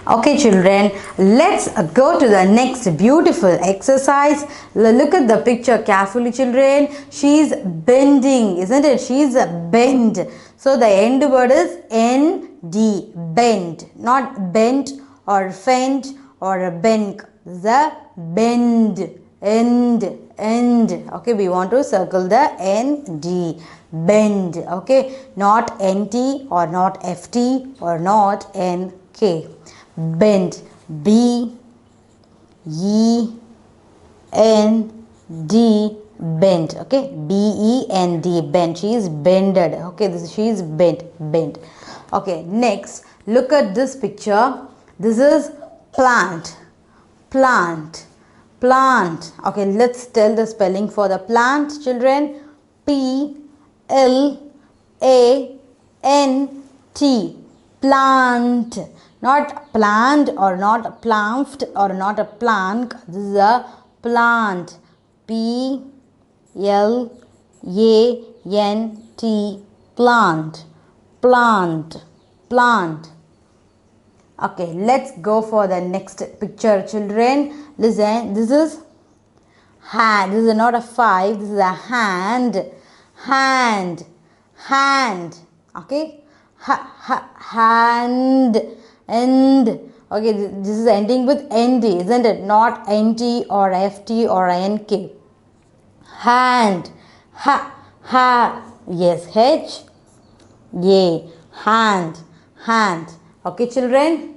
Okay children, let's go to the next beautiful exercise. Look at the picture carefully children. She's bending, isn't it? She's bend. So the end word is N-D, bend. Not bent or fend or bend. The bend, end. Okay, we want to circle the N-D, bend. Okay, not N-T or not F-T or not N-K. Bend, B E N D, bent. Okay, B E N D, bent. She is bended. Okay, she is bent. Okay, next look at this picture. This is plant. Okay, let's tell the spelling for the plant children. P-L-A-N-T, plant. Not plant or not plant or not a plank. This is a plant. P-L-A-N-T, plant. Okay, let's go for the next picture children. Listen, this is hand. This is not a 5, this is a hand. Okay, hand. Okay, this is ending with nd, isn't it? Not nt or ft or nk. Hand. Yes, h a, hand. Okay children.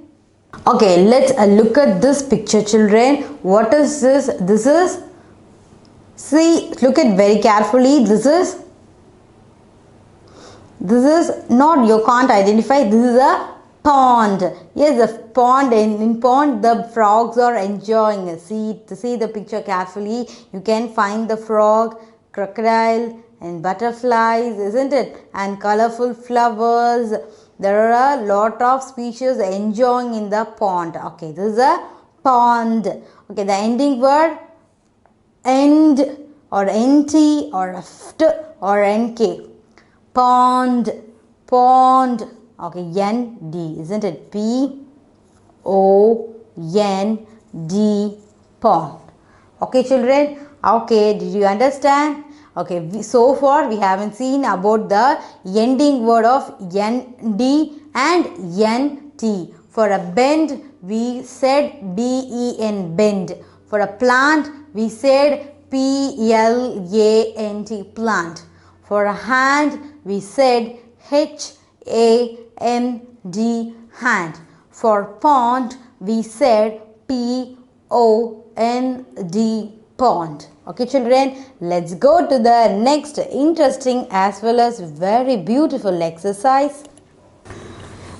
Okay, let's look at this picture children. What is this? This is, see, look at very carefully. This is not, you can't identify. This is a pond. Yes, a pond. In pond the frogs are enjoying. See the picture carefully. You can find the frog, crocodile and butterflies, isn't it? And colorful flowers. There are a lot of species enjoying in the pond. Okay, this is a pond. Okay, the ending word end or nt or ft or nk. Pond. Okay, N-D, isn't it? P-O-N-D, pond. Okay, children. Okay, did you understand? Okay, so far we haven't seen about the ending word of N-D and N-T. For a bend, we said B-E-N, bend. For a plant, we said P-L-A-N-T, plant. For a hand, we said H-A-N-D, hand. For pond, we said P-O-N-D, pond. Okay children, let's go to the next interesting as well as very beautiful exercise.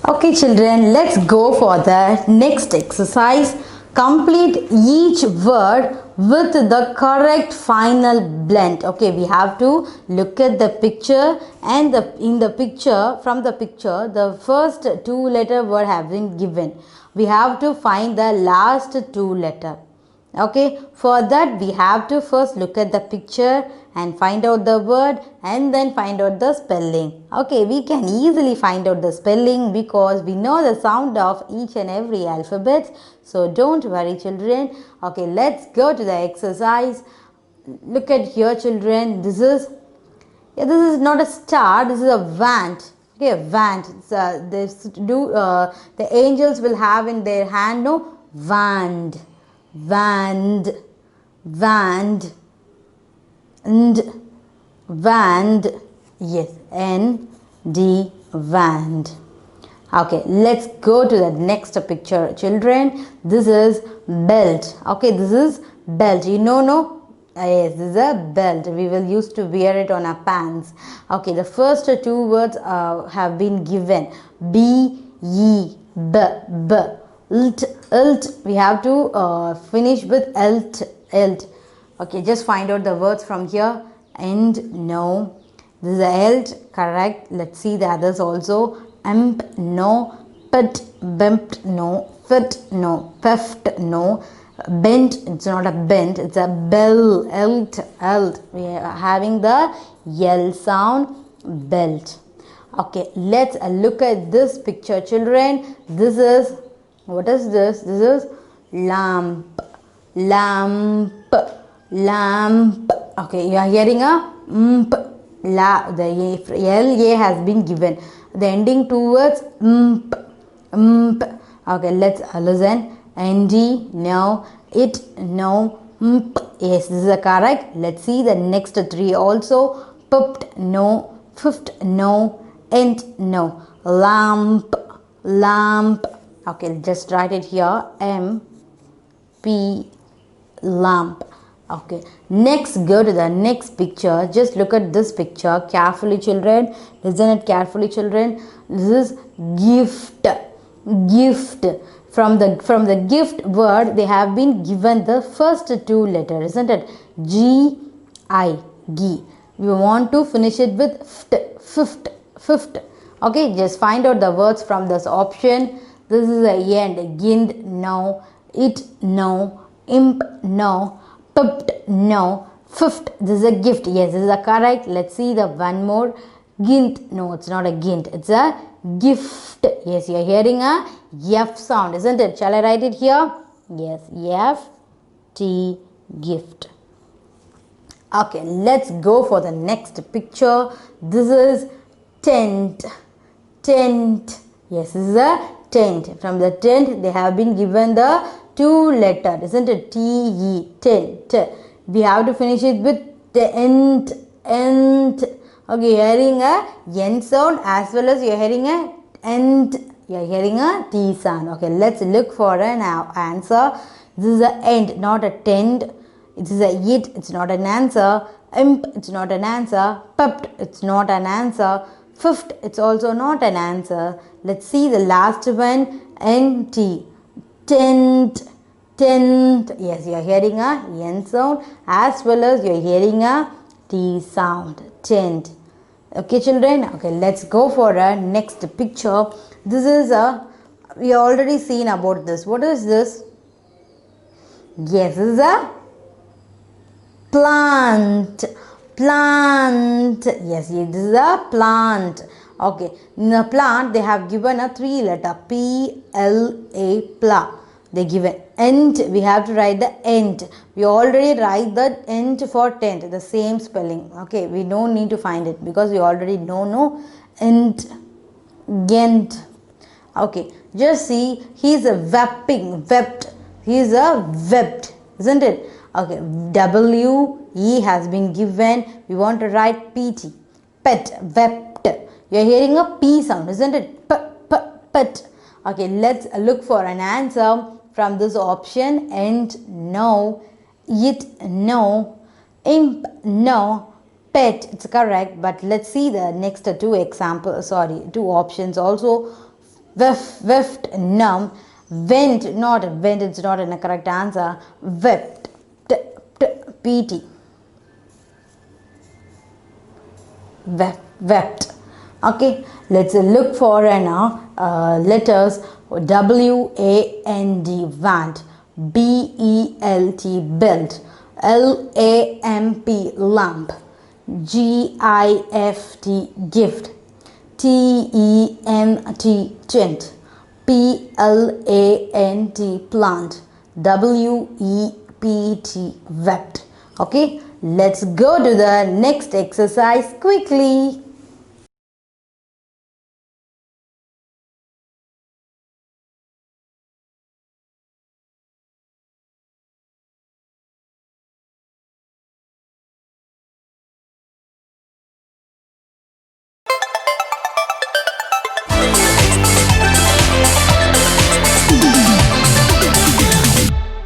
Okay children, let's go for the next exercise. Complete each word with the correct final blend. Okay, we have to look at the picture and from the picture the first 2-letter word have been given. We have to find the last 2-letter. Okay, for that we have to first look at the picture and find out the word and then find out the spelling. Okay, we can easily find out the spelling because we know the sound of each and every alphabet. So don't worry children. Okay, let's go to the exercise. Look at here children. This is not a star, this is a vant. Okay, a vant. The angels will have in their hand, no, wand. Wand, yes, N-D, wand. Okay, let's go to the next picture children. This is belt. Okay, this is belt. You know, no? Yes, this is a belt. We will used to wear it on our pants. Okay, the first 2 words have been given. B-E, B. Lt, we have to finish with lt. Okay, just find out the words from here. And no, this is lt, correct. Let's see the others also. Emp, no. Pit, bempt, no. Fit, no. Peft, no. Bent, it's not a bent, it's a bell. Lt. We are having the L sound, belt. Okay, let's look at this picture children. This is What is this? This is lamp, lamp, lamp. Okay, you are hearing a mp. La, the la has been given. The ending two words mp, mp. Okay, let's listen. Nd, no. It, no. Mp, yes, this is a correct. Let's see the next three also. Pupt, no. Fifth, no. End, no. Lamp, lamp. Okay, just write it here. M, P, lamp. Okay, next go to the next picture. Just look at this picture carefully, children. Listen it carefully, children. This is gift, gift. From the gift word, they have been given the first two letters, isn't it? G, I, G. We want to finish it with ft, fifth, fifth. Okay, just find out the words from this option. This is the end. Gind, no. It, no. Imp, no. Pipped, no. Fifth, this is a gift. Yes, this is a correct. Let's see the one more. Gint, no, it's not a gint. It's a gift. Yes, you're hearing a F sound, isn't it? Shall I write it here? Yes, F, T, gift. Okay, let's go for the next picture. This is tent, tent. Yes, this is a tent. From the tent, they have been given the two letters, isn't it? T-E, tent. We have to finish it with tent, ent. Okay, you're hearing a N sound as well as you're hearing a ent. You're hearing a T sound. Okay, let's look for an answer. This is a end, not a tent. It is a it, it's not an answer. Imp, it's not an answer. Pupped, it's not an answer. Fifth, it's also not an answer. Let's see the last one. NT, tent, tent. Yes, you're hearing a N sound as well as you're hearing a T sound. Tent. Okay, children. Okay, let's go for a next picture. This is we already seen about this. What is this? Yes, this is a plant, plant. Yes, this is a plant. Okay, in the plant they have given a three letter P, L, A, pla. They given ent. We have to write the ent. We already write the ent for tent, the same spelling. Okay, we don't need to find it because we already know no ent, gent. Okay, just see, he is a wepping, wept. He is a wept, isn't it? Okay, W, E has been given. We want to write PT, pet, wept. You are hearing a P sound, isn't it? P, p, pet. Okay, let's look for an answer from this option. And no, it, no, imp, no, pet. It's correct, but let's see the next two examples. Sorry, two options also. Weft, num, went, not went. It's not a correct answer. Wept, pt. Wept. Okay, let's look for an letters. W-A-N-D, want. B-E-L-T, belt. L-A-M-P, lamp. G-I-F-T, gift. T-E-N-T, tent. P-L-A-N-T, plant. W-E-P-T, wept. Okay, let's go to the next exercise quickly.